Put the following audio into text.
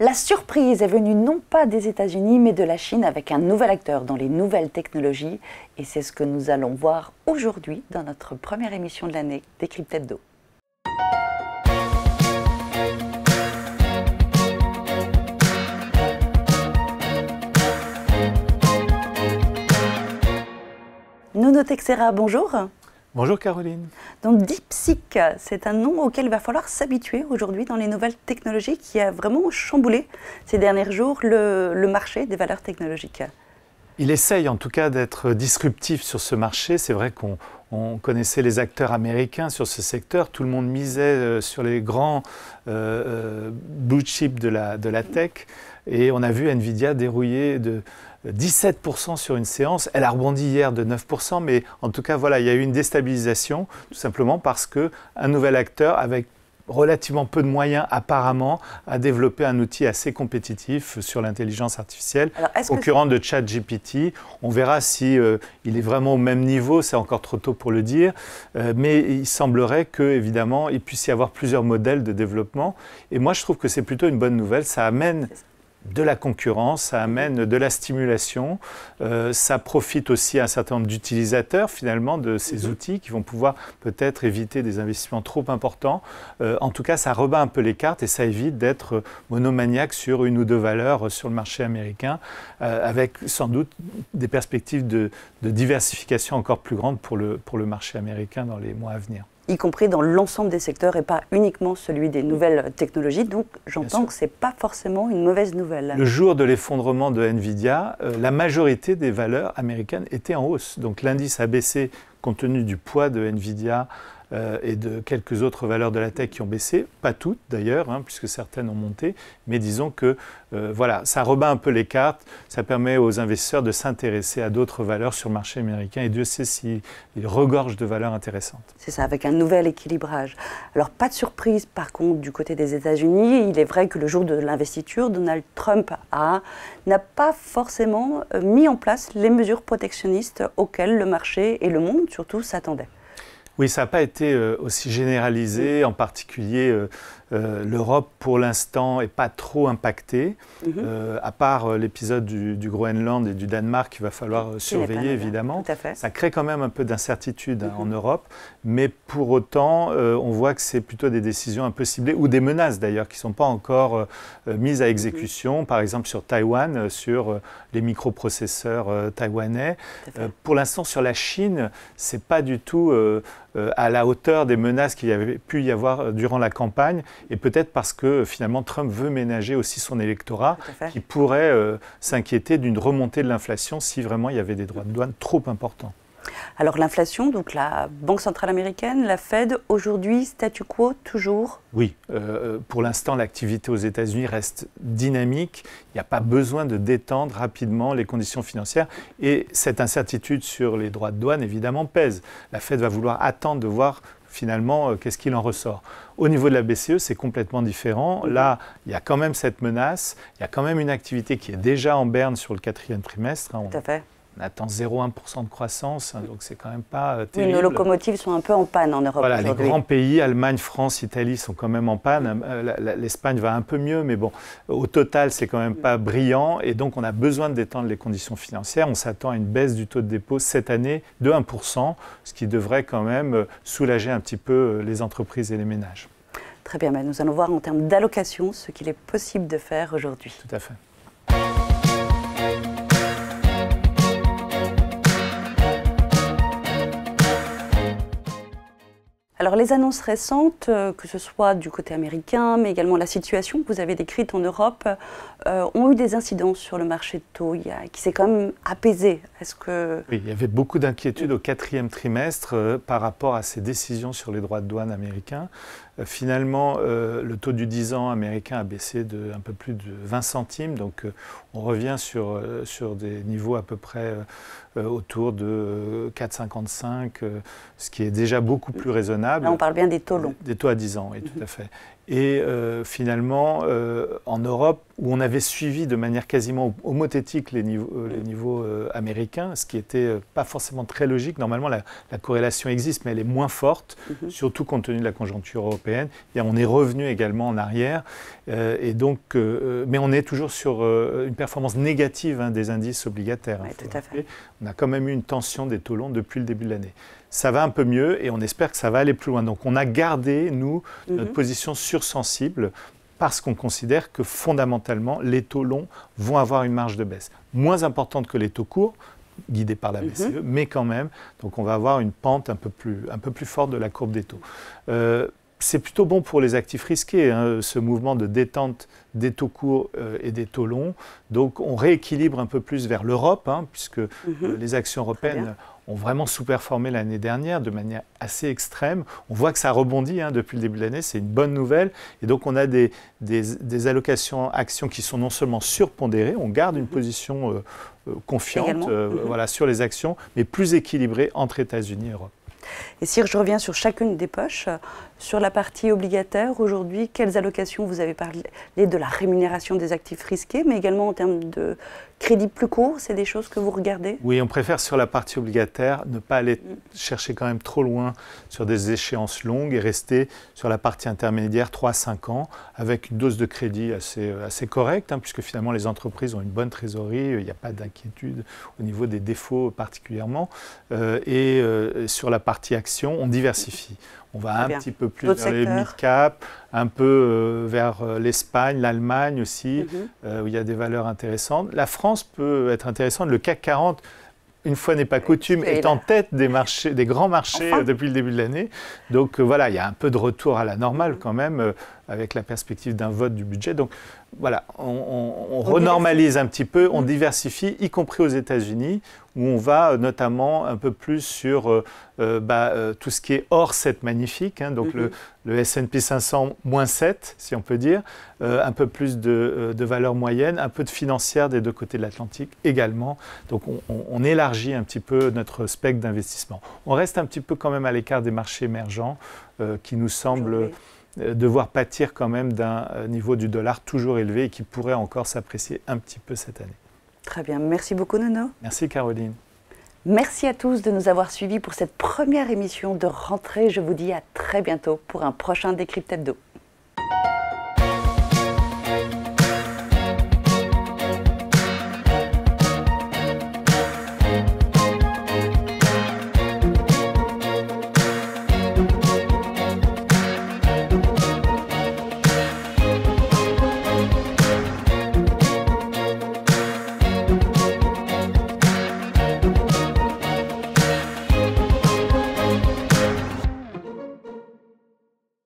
La surprise est venue non pas des États-Unis, mais de la Chine avec un nouvel acteur dans les nouvelles technologies. Et c'est ce que nous allons voir aujourd'hui dans notre première émission de l'année, Décrypte Hebdo. Nuno Teixeira, bonjour. Bonjour Caroline. Donc DeepSeek, c'est un nom auquel il va falloir s'habituer aujourd'hui dans les nouvelles technologies qui a vraiment chamboulé ces derniers jours le marché des valeurs technologiques. Il essaye en tout cas d'être disruptif sur ce marché. C'est vrai qu'on connaissait les acteurs américains sur ce secteur. Tout le monde misait sur les grands blue chips de la tech. Et on a vu Nvidia dérouiller de 17% sur une séance. Elle a rebondi hier de 9%, mais en tout cas, voilà, il y a eu une déstabilisation, tout simplement parce qu'un nouvel acteur, avec relativement peu de moyens apparemment, a développé un outil assez compétitif sur l'intelligence artificielle, concurrent de ChatGPT. On verra si il est vraiment au même niveau, c'est encore trop tôt pour le dire, mais il semblerait qu'évidemment, il puisse y avoir plusieurs modèles de développement. Et moi, je trouve que c'est plutôt une bonne nouvelle. Ça amène de la concurrence, ça amène de la stimulation, ça profite aussi à un certain nombre d'utilisateurs finalement de ces outils qui vont pouvoir peut-être éviter des investissements trop importants. En tout cas, ça rebat un peu les cartes et ça évite d'être monomaniaque sur une ou deux valeurs sur le marché américain, avec sans doute des perspectives de diversification encore plus grandes pour le marché américain dans les mois à venir. Y compris dans l'ensemble des secteurs et pas uniquement celui des nouvelles technologies. Donc j'entends que ce n'est pas forcément une mauvaise nouvelle. Le jour de l'effondrement de Nvidia, la majorité des valeurs américaines étaient en hausse. Donc l'indice a baissé compte tenu du poids de Nvidia et de quelques autres valeurs de la tech qui ont baissé, pas toutes d'ailleurs, puisque certaines ont monté, mais disons que voilà, ça rebat un peu les cartes, ça permet aux investisseurs de s'intéresser à d'autres valeurs sur le marché américain et Dieu sait s'il regorge de valeurs intéressantes. C'est ça, avec un nouvel équilibrage. Alors pas de surprise par contre du côté des États-Unis, il est vrai que le jour de l'investiture, Donald Trump n'a pas forcément mis en place les mesures protectionnistes auxquelles le marché et le monde surtout s'attendaient. Oui, ça n'a pas été aussi généralisé, en particulier l'Europe pour l'instant n'est pas trop impactée, à part l'épisode du Groenland et du Danemark qu'il va falloir surveiller évidemment. Ça crée quand même un peu d'incertitude en Europe, mais pour autant on voit que c'est plutôt des décisions un peu ciblées, ou des menaces d'ailleurs qui ne sont pas encore mises à exécution, par exemple sur Taïwan, sur les microprocesseurs taïwanais. Pour l'instant sur la Chine, ce n'est pas du tout à la hauteur des menaces qu'il y avait pu y avoir durant la campagne, et peut-être parce que finalement Trump veut ménager aussi son électorat qui pourrait s'inquiéter d'une remontée de l'inflation si vraiment il y avait des droits de douane trop importants. Alors l'inflation, donc la Banque centrale américaine, la Fed, aujourd'hui statu quo toujours? Oui, pour l'instant l'activité aux États-Unis reste dynamique, il n'y a pas besoin de détendre rapidement les conditions financières et cette incertitude sur les droits de douane évidemment pèse. La Fed va vouloir attendre de voir finalement qu'est-ce qu'il en ressort. Au niveau de la BCE, c'est complètement différent. Là, il y a quand même cette menace, il y a quand même une activité qui est déjà en berne sur le quatrième trimestre. Tout à fait. On attend 0,1% de croissance, donc c'est quand même pas terrible. Oui, nos locomotives sont un peu en panne en Europe voilà, aujourd'hui. Les grands pays, Allemagne, France, Italie, sont quand même en panne. L'Espagne va un peu mieux, mais bon, au total, c'est quand même pas brillant. Et donc, on a besoin de détendre les conditions financières. On s'attend à une baisse du taux de dépôt cette année de 1%, ce qui devrait quand même soulager un petit peu les entreprises et les ménages. Très bien, mais nous allons voir en termes d'allocation ce qu'il est possible de faire aujourd'hui. Tout à fait. Alors les annonces récentes, que ce soit du côté américain, mais également la situation que vous avez décrite en Europe, ont eu des incidences sur le marché de taux qui s'est quand même apaisé. Est-ce que... Oui, il y avait beaucoup d'inquiétudes au quatrième trimestre par rapport à ces décisions sur les droits de douane américains. Finalement, le taux du 10 ans américain a baissé de un peu plus de 20 centimes, donc on revient sur des niveaux à peu près autour de 4,55, ce qui est déjà beaucoup plus raisonnable. Là, on parle bien des taux longs. Des taux à 10 ans, oui, tout à fait. Et finalement, en Europe, où on avait suivi de manière quasiment homothétique les niveaux américains, ce qui n'était pas forcément très logique. Normalement, la corrélation existe, mais elle est moins forte, surtout compte tenu de la conjoncture européenne. Et on est revenu également en arrière. Et donc, mais on est toujours sur une performance négative des indices obligataires. Oui, tout à fait. On a quand même eu une tension des taux longs depuis le début de l'année. Ça va un peu mieux et on espère que ça va aller plus loin. Donc on a gardé, nous, notre position sursensible parce qu'on considère que fondamentalement, les taux longs vont avoir une marge de baisse. Moins importante que les taux courts, guidés par la BCE, mais quand même. Donc on va avoir une pente un peu plus forte de la courbe des taux. C'est plutôt bon pour les actifs risqués, ce mouvement de détente des taux courts et des taux longs. Donc on rééquilibre un peu plus vers l'Europe, puisque les actions européennes ont vraiment sous-performé l'année dernière de manière assez extrême. On voit que ça rebondit depuis le début de l'année, c'est une bonne nouvelle. Et donc on a des allocations actions qui sont non seulement surpondérées, on garde une position confiante sur les actions, mais plus équilibrée entre États-Unis et Europe. Et si je reviens sur chacune des poches, sur la partie obligataire, aujourd'hui, quelles allocations vous avez parlé de la rémunération des actifs risqués, mais également en termes de crédit plus court, c'est des choses que vous regardez? Oui, on préfère sur la partie obligataire ne pas aller chercher quand même trop loin sur des échéances longues et rester sur la partie intermédiaire 3-5 ans avec une dose de crédit assez correcte, puisque finalement les entreprises ont une bonne trésorerie, il n'y a pas d'inquiétude au niveau des défauts particulièrement. Et sur la partie action, on diversifie. On va un petit peu plus vers les mid-cap, un peu vers l'Espagne, l'Allemagne aussi, où il y a des valeurs intéressantes. La France peut être intéressante. Le CAC 40, une fois n'est pas coutume, est en tête des grands marchés depuis le début de l'année. Donc voilà, il y a un peu de retour à la normale quand même, avec la perspective d'un vote du budget. Donc voilà, on renormalise un petit peu, on diversifie, y compris aux États-Unis, où on va notamment un peu plus sur tout ce qui est hors 7 magnifique, donc le S&P 500 moins 7, si on peut dire, un peu plus de valeur moyenne, un peu de financière des deux côtés de l'Atlantique également. Donc on élargit un petit peu notre spectre d'investissement. On reste un petit peu quand même à l'écart des marchés émergents qui nous semblent devoir pâtir quand même d'un niveau du dollar toujours élevé et qui pourrait encore s'apprécier un petit peu cette année. Très bien, merci beaucoup Nono. Merci Caroline. Merci à tous de nous avoir suivis pour cette première émission de rentrée. Je vous dis à très bientôt pour un prochain Décrypte Hebdo.